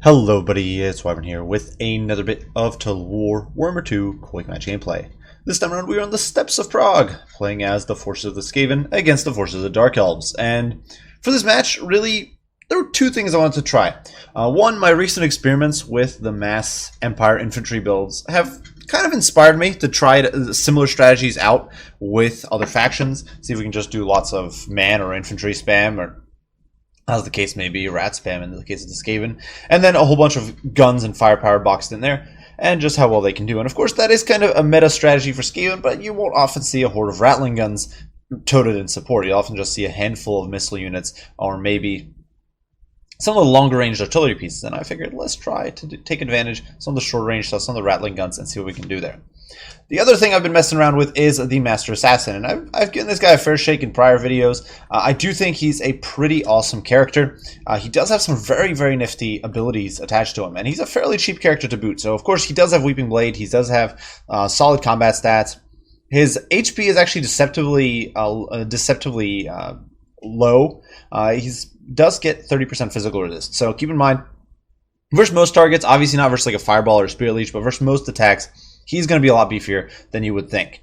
Hello buddy, it's Wyvern here with another bit of Total War Warhammer 2 Quick Match gameplay. This time around we are on the Steppes of Prague, playing as the forces of the Skaven against the forces of the Dark Elves. And for this match, really, there were two things I wanted to try. One, my recent experiments with the mass Empire infantry builds have kind of inspired me to try similar strategies out with other factions. See if we can just do lots of man or infantry spam, or as the case may be, rat spam in the case of the Skaven, and then a whole bunch of guns and firepower boxed in there, and just how well they can do. And of course, that is kind of a meta strategy for Skaven, but you won't often see a horde of rattling guns toted in support. You'll often just see a handful of missile units, or maybe some of the longer range artillery pieces. And I figured, let's try to take advantage of some of the short range stuff, some of the rattling guns, and see what we can do there. The other thing I've been messing around with is the Master Assassin, and I've given this guy a fair shake in prior videos. I do think he's a pretty awesome character. He does have some very, very nifty abilities attached to him, and he's a fairly cheap character to boot. So, of course, he does have Weeping Blade. He does have solid combat stats. His HP is actually deceptively low. He does get 30% physical resist. So keep in mind, versus most targets, obviously not versus like a Fireball or a Spirit Leech, but versus most attacks, he's going to be a lot beefier than you would think.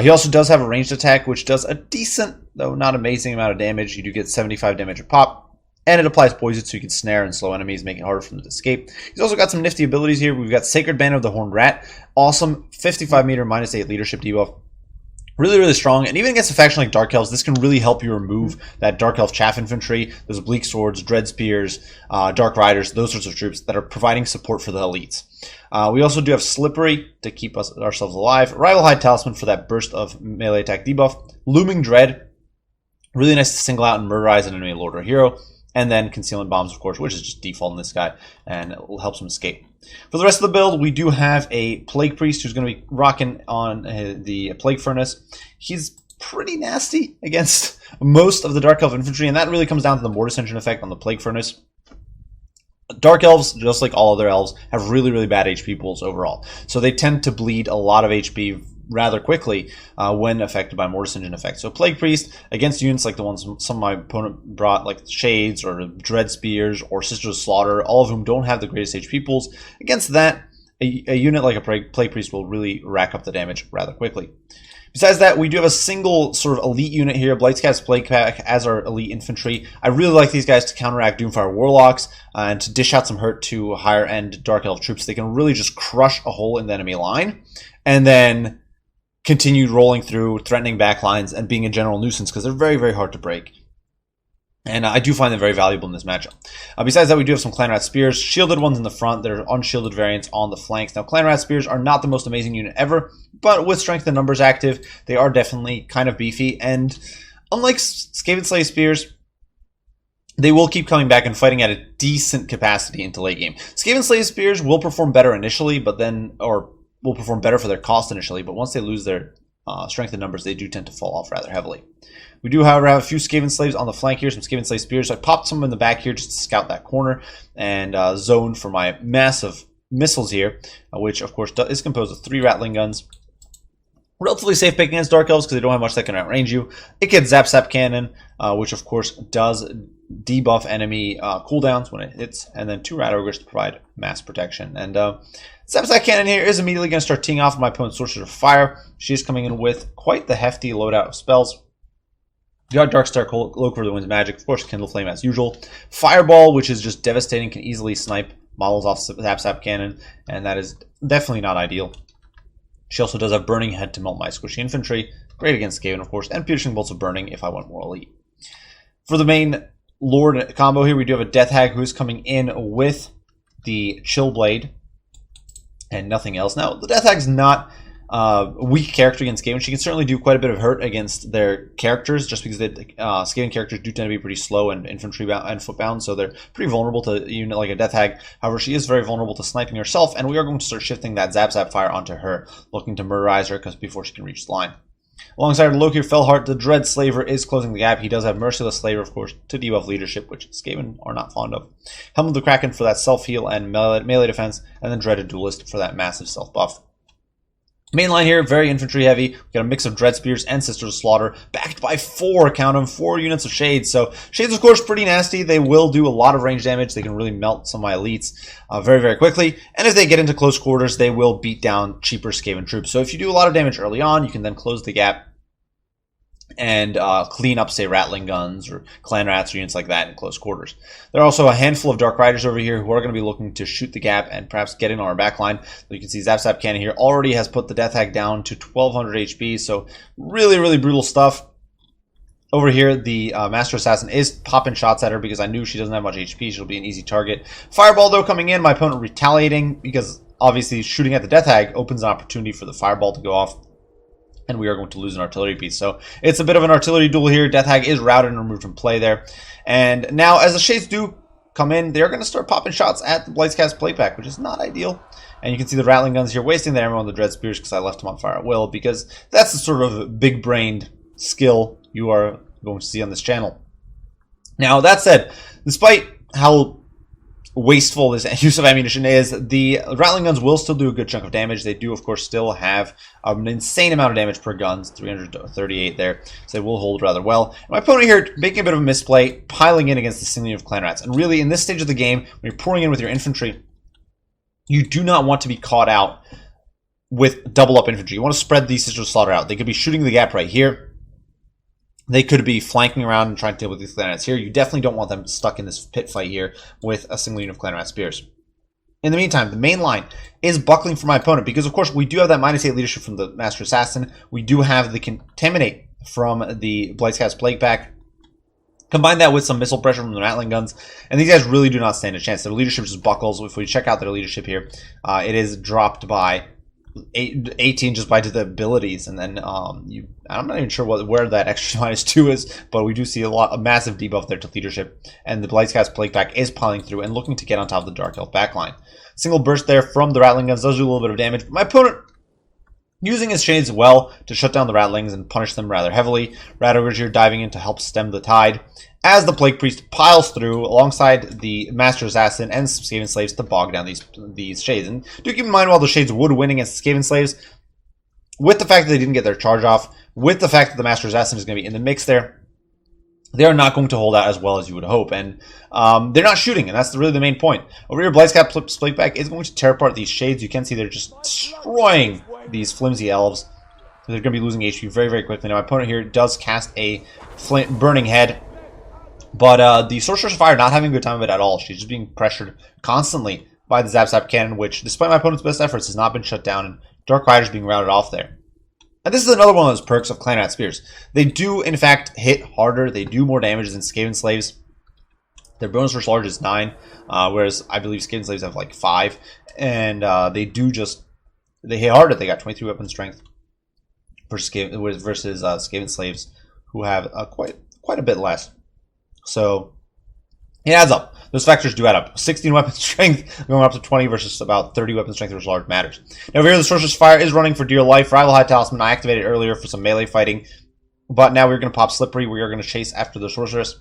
He also does have a ranged attack, which does a decent, though not amazing amount of damage. You do get 75 damage a pop, and it applies poison so you can snare and slow enemies, making it harder for them to escape. He's also got some nifty abilities here. We've got Sacred Banner of the Horned Rat, awesome 55 meter -8 leadership debuff. Really, really strong, and even against a faction like Dark Elves, this can really help you remove that Dark Elf chaff infantry, those Bleak Swords, Dread Spears, Dark Riders, those sorts of troops that are providing support for the elites. We also do have Slippery to keep ourselves alive, Rival High Talisman for that burst of melee attack debuff, Looming Dread, really nice to single out and murderize an enemy lord or hero, and then Concealment Bombs, of course, which is just default in this guy, and it helps him escape. For the rest of the build, we do have a Plague Priest who's going to be rocking on the Plague Furnace. He's pretty nasty against most of the Dark Elf infantry, and that really comes down to the Mortis Engine effect on the Plague Furnace. Dark Elves, just like all other elves, have really, really bad HP pools overall. So they tend to bleed a lot of HP rather quickly when affected by Mortis Engine effect. So Plague Priest, against units like the ones some of my opponent brought, like Shades or Dread Spears or Sisters of Slaughter, all of whom don't have the greatest HP pools, against that, a unit like a Plague Priest will really rack up the damage rather quickly. Besides that, we do have a single sort of elite unit here, Blightscat's Plague Pack as our elite infantry. I really like these guys to counteract Doomfire Warlocks and to dish out some hurt to higher end Dark Elf troops. They can really just crush a hole in the enemy line and then continue rolling through, threatening backlines, and being a general nuisance because they're very, very hard to break. And I do find them very valuable in this matchup. Besides that, we do have some Clanrat Spears, shielded ones in the front. There are unshielded variants on the flanks. Now, Clanrat Spears are not the most amazing unit ever, but with Strength in Numbers active, they are definitely kind of beefy. And unlike Skaven Slay Spears, they will keep coming back and fighting at a decent capacity into late game. Skaven Slay Spears will perform better initially, but then, or will perform better for their cost initially, but once they lose their strength in numbers, they do tend to fall off rather heavily. We do, however, have a few Skaven Slaves on the flank here, some Skaven Slave Spears. So I popped some in the back here just to scout that corner and zone for my massive missiles here, which, of course, is composed of 3 Rattling Guns. Relatively safe pick against Dark Elves because they don't have much that can outrange you. It gets Zap Cannon, which, of course, does debuff enemy cooldowns when it hits, and then 2 Rat Ogres to provide mass protection. And Zap Cannon here is immediately going to start teeing off my opponent's Sorcerer of Fire. She's coming in with quite the hefty loadout of spells. You got Darkstar Cloak for the Wind's Magic, of course, Kindle Flame as usual. Fireball, which is just devastating, can easily snipe models off Zap Cannon, and that is definitely not ideal. She also does have Burning Head to melt my squishy infantry, great against Skaven, of course, and Piercing Bolts of Burning if I want more elite. For the main Lord combo here, we do have a Death Hag who is coming in with the Chill Blade and nothing else. Now, the Death Hag's not a weak character against Skaven. She can certainly do quite a bit of hurt against their characters, just because the Skaven characters do tend to be pretty slow and infantry bound and footbound, so they're pretty vulnerable to a unit like a Death Hag. However, she is very vulnerable to sniping herself, and we are going to start shifting that Zap Fire onto her, looking to murderize her before she can reach the line. Alongside Lokir Fellheart, the Dread Slaver is closing the gap. He does have Merciless Slaver, of course, to debuff leadership, which Skaven are not fond of. Helm of the Kraken for that self-heal and melee defense, and then Dreaded Duelist for that massive self-buff. Main line here, very infantry heavy. We've got a mix of Dread Spears and Sisters of Slaughter, backed by 4, count them, 4 units of Shades. So Shades, of course, pretty nasty. They will do a lot of range damage. They can really melt some of my elites very, very quickly. And if they get into close quarters, they will beat down cheaper Skaven troops. So if you do a lot of damage early on, you can then close the gap and clean up, say, Rattling Guns or Clan Rats or units like that in close quarters. There are also a handful of Dark Riders over here who are going to be looking to shoot the gap and perhaps get in on our backline. You can see Zap Cannon here already has put the Death Hag down to 1200 HP, so really, really brutal stuff. Over here, the Master Assassin is popping shots at her because I knew she doesn't have much HP. She'll be an easy target. Fireball, though, coming in. My opponent retaliating because obviously shooting at the Death Hag opens an opportunity for the Fireball to go off, and we are going to lose an artillery piece. So it's a bit of an artillery duel here. Death Hag is routed and removed from play there. And now, as the Shades do come in, they're going to start popping shots at the Blightscast Playpack, which is not ideal. And you can see the Rattling Guns here wasting their ammo on the Dread Spears because I left them on fire at will, because that's the sort of big-brained skill you are going to see on this channel. Now, that said, despite how wasteful this use of ammunition is, the Rattling Guns will still do a good chunk of damage. They do, of course, still have an insane amount of damage per guns, 338 there, so they will hold rather well. And my opponent here making a bit of a misplay, piling in against the single unit of Clan Rats. And really, in this stage of the game, when you're pouring in with your infantry, you do not want to be caught out with double up infantry. You want to spread these Sisters of Slaughter out. They could be shooting the gap right here. They could be flanking around and trying to deal with these Clan Rats here. You definitely don't want them stuck in this pit fight here with a single unit of Clan Rat Spears. In the meantime, the main line is buckling for my opponent because, of course, we do have that -8 leadership from the Master Assassin. We do have the Contaminate from the Blightscast Plague Pack. Combine that with some missile pressure from the Rattling Guns, and these guys really do not stand a chance. Their leadership just buckles. If we check out their leadership here, it is dropped by 18 just by the abilities, and then I'm not even sure where that extra -2 is, but we do see a massive debuff there to leadership, and the Blightscast Plague Pack is piling through and looking to get on top of the Dark Elf backline. Single burst there from the Rattling Guns does do a little bit of damage, but my opponent using his Shades well to shut down the Rattlings and punish them rather heavily. Rat Ogres here diving in to help stem the tide as the Plague Priest piles through alongside the Master Assassin and some Skaven Slaves to bog down these Shades. And do keep in mind, while the Shades would win against the Skaven Slaves, with the fact that they didn't get their charge off, with the fact that the Master Assassin is going to be in the mix there, they are not going to hold out as well as you would hope. And they're not shooting, and that's really the main point. Over here, Blightscast Plagueback is going to tear apart these Shades. You can see they're just destroying these flimsy Elves. They're going to be losing HP very, very quickly. Now, my opponent here does cast a Burning Head, but the Sorceress of Fire not having a good time of it at all. She's just being pressured constantly by the Zap Cannon, which, despite my opponent's best efforts, has not been shut down, and Dark Riders being routed off there. And this is another one of those perks of Clan Rat Spears. They do, in fact, hit harder. They do more damage than Skaven Slaves. Their bonus versus large is 9, whereas I believe Skaven Slaves have like 5. And they hit harder. They got 23 weapon strength versus Skaven Slaves, who have quite a bit less. So it adds up. Those factors do add up. 16 weapon strength going up to 20 versus about 30 weapon strength versus large matters. Now over here, the Sorcerer's Fire is running for dear life. Rival High Talisman I activated earlier for some melee fighting, but now we're going to pop Slippery. We are going to chase after the Sorceress,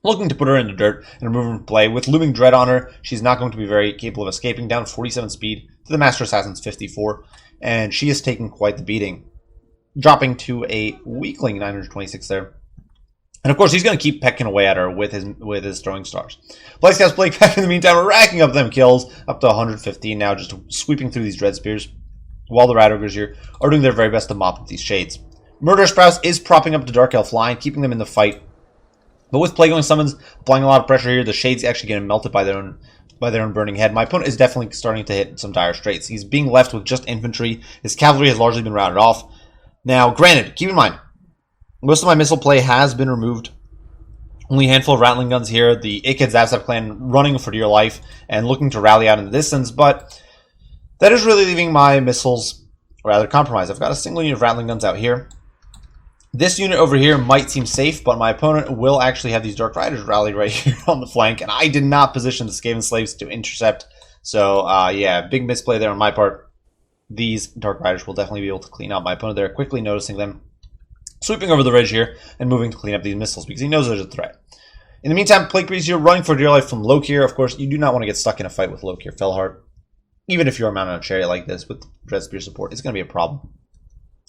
looking to put her in the dirt and remove her from play. With Looming Dread on her, she's not going to be very capable of escaping. Down 47 speed to the Master Assassin's 54, and she is taking quite the beating, dropping to a weakling 926 there. And of course, he's going to keep pecking away at her with his throwing stars. Blightscast Plague Pack, in the meantime, are racking up them kills, up to 115 now, just sweeping through these Dread Spears, while the Rat Ogres here are doing their very best to mop up these Shades. Murder Sprouse is propping up the Dark Elf line, keeping them in the fight. But with Plague Going Summons applying a lot of pressure here, the Shades actually getting melted by their own Burning Head. My opponent is definitely starting to hit some dire straits. He's being left with just infantry. His cavalry has largely been routed off. Now, granted, keep in mind, most of my missile play has been removed. Only a handful of Rattling Guns here. The Iked Zap clan running for dear life and looking to rally out in the distance, but that is really leaving my missiles rather compromised. I've got a single unit of Rattling Guns out here. This unit over here might seem safe, but my opponent will actually have these Dark Riders rallied right here on the flank, and I did not position the Skaven Slaves to intercept. So, yeah, big misplay there on my part. These Dark Riders will definitely be able to clean up. My opponent there quickly noticing them, sweeping over the ridge here and moving to clean up these missiles because he knows there's a threat. In the meantime, Plague Priest here running for dear life from Lokir. Of course, you do not want to get stuck in a fight with Lokir Fellheart. even if you're mounted on a chariot like this with Dread Spear support, it's going to be a problem.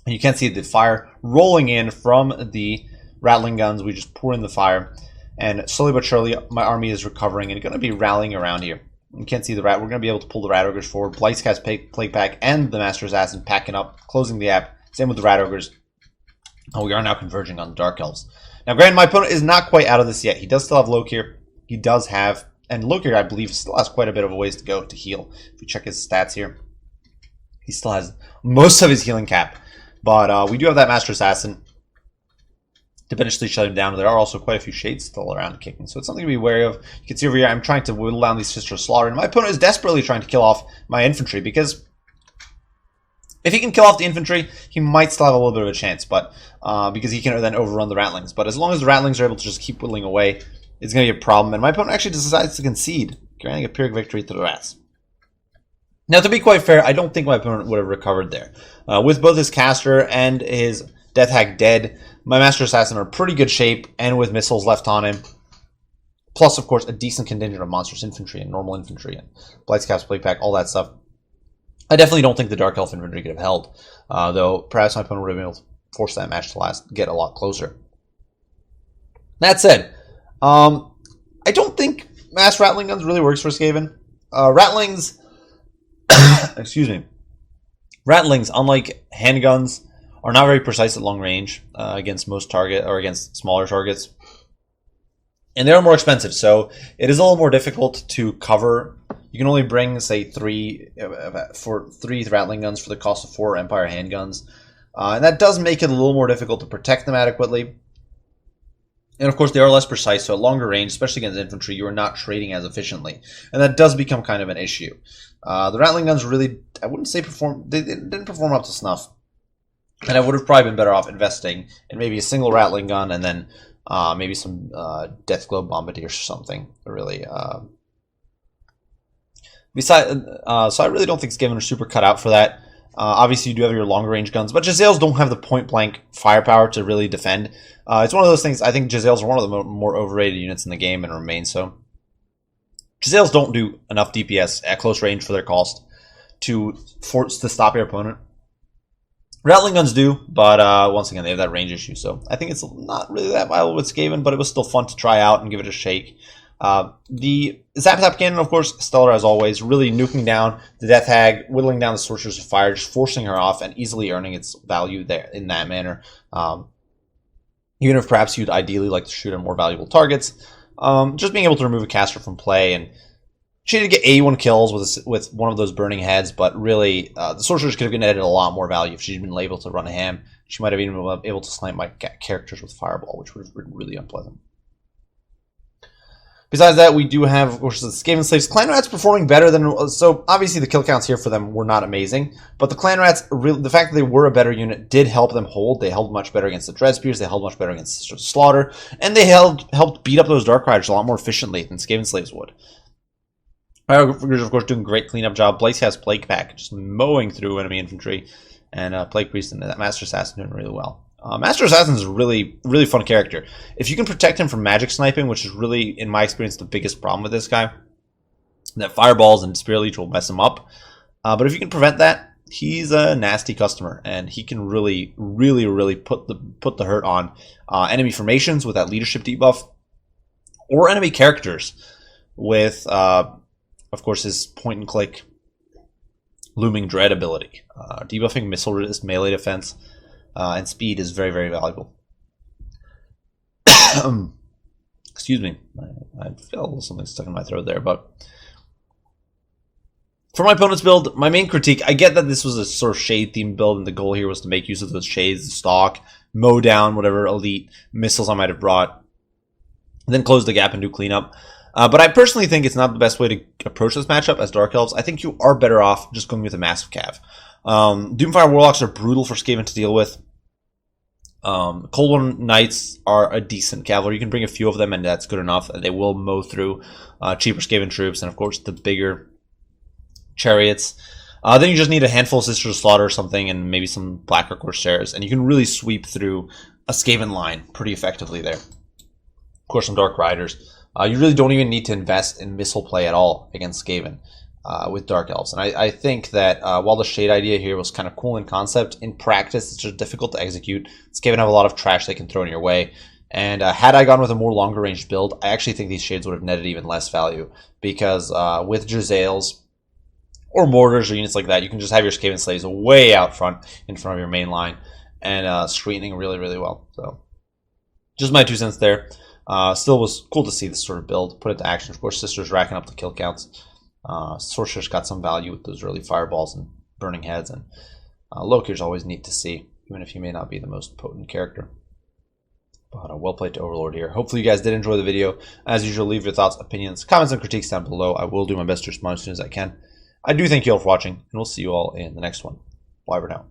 And you can see the fire rolling in from the rattling guns. We just pour in the fire, and slowly but surely, my army is recovering and going to be rallying around here. You can't see the rat. We're going to be able to pull the Rat Ogres forward. Blightcast Plague Pack and the Master Assassin packing up, closing the gap. Same with the Rat Ogres. Oh, we are now converging on the Dark Elves. Now, granted, my opponent is not quite out of this yet. He does still have Lokir. He does have, and Lokir, I believe, still has quite a bit of a ways to go to heal. If we check his stats here, he still has most of his healing cap. But we do have that Master Assassin to eventually shut him down. There are also quite a few shades still around kicking, so it's something to be wary of. You can see over here, I'm trying to whittle down these Fisters of Slaughter, and my opponent is desperately trying to kill off my infantry, because if he can kill off the infantry, he might still have a little bit of a chance, but because he can then overrun the Rattlings. But as long as the Rattlings are able to just keep whittling away, it's going to be a problem, and my opponent actually decides to concede, granting a Pyrrhic victory to the Rats. Now, to be quite fair, I don't think my opponent would have recovered there. With both his caster and his Death Hag dead, my Master Assassin are in pretty good shape, and with missiles left on him, plus, of course, a decent contingent of monstrous infantry and normal infantry and Blightcast Plague Pack, all that stuff. I definitely don't think the Dark Elf infantry could have held, though perhaps my opponent would have been able to force that match to get a lot closer. That said, I don't think mass Rattling Guns really works for Skaven. Rattlings, excuse me, Rattlings, unlike handguns, are not very precise at long range against most target or against smaller targets, and they're more expensive. So it is a little more difficult to cover. You can only bring, say, three Rattling Guns for the cost of 4 Empire handguns, and that does make it a little more difficult to protect them adequately. And of course, they are less precise, so at longer range, especially against infantry, you are not trading as efficiently, and that does become kind of an issue. The Rattling Guns really, I wouldn't say they didn't perform up to snuff. And I would have probably been better off investing in maybe a single Rattling Gun and then maybe some Deathglow Bombardiers or something. Really. So I really don't think Skaven are super cut out for that. Obviously, you do have your longer range guns, but Jezzails don't have the point blank firepower to really defend. It's one of those things. I think Jezzails are one of the more overrated units in the game and remain so. Jezzails don't do enough DPS at close range for their cost to stop your opponent. Rattling Guns do, but once again, they have that range issue, so I think it's not really that viable with Skaven, but it was still fun to try out and give it a shake. The Zap Cannon, of course, stellar as always, really nuking down the Death Hag, whittling down the Sorceress of Fire, just forcing her off and easily earning its value there in that manner. Even if perhaps you'd ideally like to shoot at more valuable targets, just being able to remove a caster from play, and she did get 81 kills with one of those burning heads, but really, the Sorceress could have netted a lot more value if she'd been able to run a ham. She might have even been able to snipe my characters with Fireball, which would have been really unpleasant. Besides that, we do have, of course, the Skaven Slaves. Clan Rats performing better than... So, obviously, the kill counts here for them were not amazing, but the Clan Rats, the fact that they were a better unit did help them hold. They held much better against the Dread Spears, they held much better against Slaughter, and they helped beat up those Dark Riders a lot more efficiently than Skaven Slaves would. Figures, of course, doing a great cleanup job. Blaze has Plague Pack, just mowing through enemy infantry, and Plague Priest and that Master Assassin doing really well. Master Assassin is a really, really fun character. If you can protect him from magic sniping, which is really, in my experience, the biggest problem with this guy, that fireballs and Spirit Leech will mess him up. But if you can prevent that, he's a nasty customer, and he can really, really, really put the hurt on enemy formations with that leadership debuff, or enemy characters with, of course, his point and click Looming Dread ability. Debuffing missile resist, melee defense, and speed is very, very valuable. Excuse me. I feel a little something stuck in my throat there, but for my opponent's build, my main critique, I get that this was a sort of shade-themed build, and the goal here was to make use of those shades, the stock, mow down whatever elite missiles I might have brought, and then close the gap and do cleanup. But I personally think it's not the best way to approach this matchup as Dark Elves. I think you are better off just going with a massive cav. Doomfire Warlocks are brutal for Skaven to deal with. Cold One Knights are a decent cavalry. You can bring a few of them, and that's good enough. They will mow through cheaper Skaven troops, and of course the bigger chariots. Then you just need a handful of Sisters of Slaughter or something, and maybe some Blacker Corsairs, and you can really sweep through a Skaven line pretty effectively there. Of course, some Dark Riders. You really don't even need to invest in missile play at all against Skaven. with Dark Elves. And I think that while the Shade idea here was kind of cool in concept, in practice it's just difficult to execute. Skaven have a lot of trash they can throw in your way. And had I gone with a more longer range build, I actually think these Shades would have netted even less value. Because with Jezzails or Mortars or units like that, you can just have your Skaven Slaves way out front, in front of your main line, and screening really, really well. So just my 2 cents there. Still was cool to see this sort of build. Put it to action. Of course, Sisters racking up the kill counts. Sorcerer's got some value with those early fireballs and burning heads, and Lokir's always neat to see, even if he may not be the most potent character. But well played to Overlord here. Hopefully you guys did enjoy the video. As usual, leave your thoughts, opinions, comments, and critiques down below. I will do my best to respond as soon as I can. I do thank you all for watching, and we'll see you all in the next one. Bye for now.